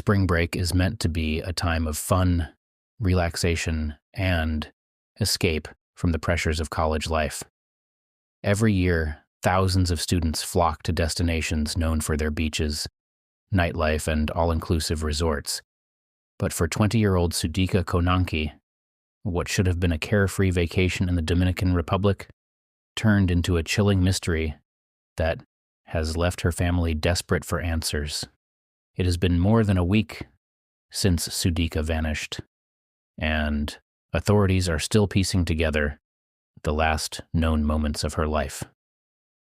Spring break is meant to be a time of fun, relaxation, and escape from the pressures of college life. Every year, thousands of students flock to destinations known for their beaches, nightlife, and all-inclusive resorts. But for 20-year-old Sudika Konanki, what should have been a carefree vacation in the Dominican Republic turned into a chilling mystery that has left her family desperate for answers. It has been more than a week since Sudika vanished, and authorities are still piecing together the last known moments of her life.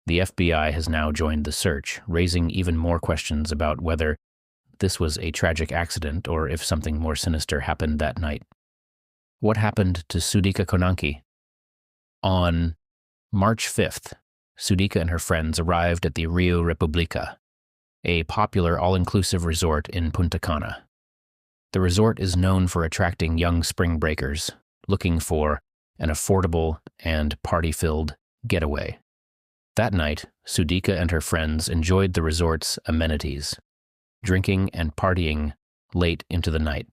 The FBI has now joined the search, raising even more questions about whether this was a tragic accident or if something more sinister happened that night. What happened to Sudika Konanki? On March 5th, Sudika and her friends arrived at the Riu Republica, a popular all-inclusive resort in Punta Cana. The resort is known for attracting young spring breakers looking for an affordable and party-filled getaway. That night, Sudika and her friends enjoyed the resort's amenities, drinking and partying late into the night.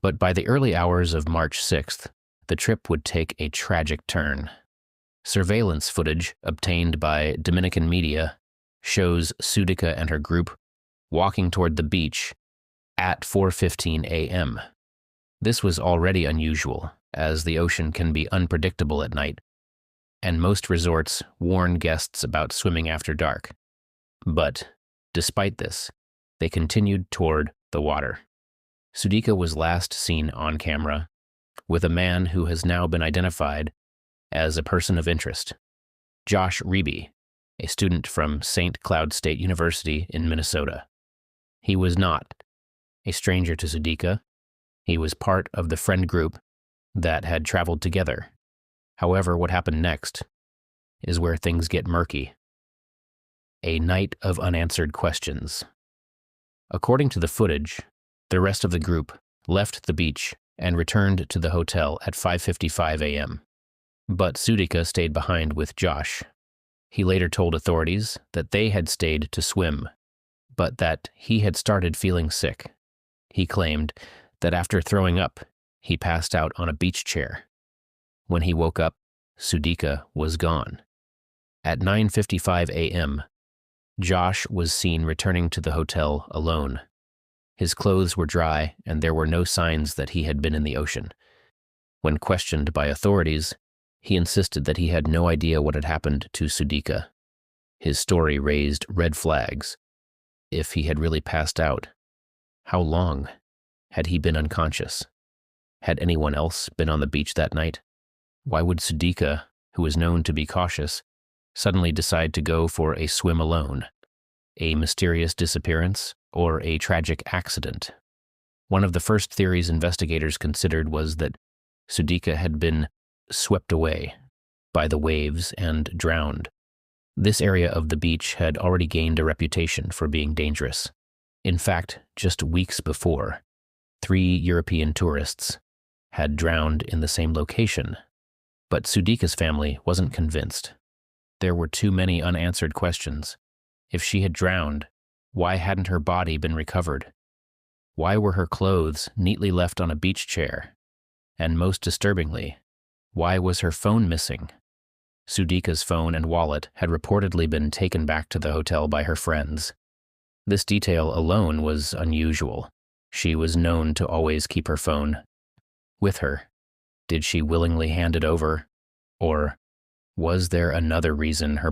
But by the early hours of March 6th, the trip would take a tragic turn. Surveillance footage obtained by Dominican media shows Sudika and her group walking toward the beach at 4:15 a.m. This was already unusual, as the ocean can be unpredictable at night, and most resorts warn guests about swimming after dark. But despite this, they continued toward the water. Sudika was last seen on camera with a man who has now been identified as a person of interest, Josh Reby, a student from St. Cloud State University in Minnesota. He was not a stranger to Sudika. He was part of the friend group that had traveled together. However, what happened next is where things get murky. A night of unanswered questions. According to the footage, the rest of the group left the beach and returned to the hotel at 5:55 a.m. But Sudika stayed behind with Josh. He later told authorities that they had stayed to swim, but that he had started feeling sick. He claimed that after throwing up, he passed out on a beach chair. When he woke up, Sudika was gone. At 9:55 a.m., Josh was seen returning to the hotel alone. His clothes were dry, and there were no signs that he had been in the ocean. When questioned by authorities, he insisted that he had no idea what had happened to Sudika. His story raised red flags. If he had really passed out, how long had he been unconscious? Had anyone else been on the beach that night? Why would Sudika, who was known to be cautious, suddenly decide to go for a swim alone? A mysterious disappearance or a tragic accident? One of the first theories investigators considered was that Sudika had been swept away by the waves and drowned. This area of the beach had already gained a reputation for being dangerous. In fact, just weeks before, 3 European tourists had drowned in the same location. But Sudika's family wasn't convinced. There were too many unanswered questions. If she had drowned, why hadn't her body been recovered? Why were her clothes neatly left on a beach chair? And most disturbingly, why was her phone missing? Sudika's phone and wallet had reportedly been taken back to the hotel by her friends. This detail alone was unusual. She was known to always keep her phone with her. Did she willingly hand it over? Or was there another reason her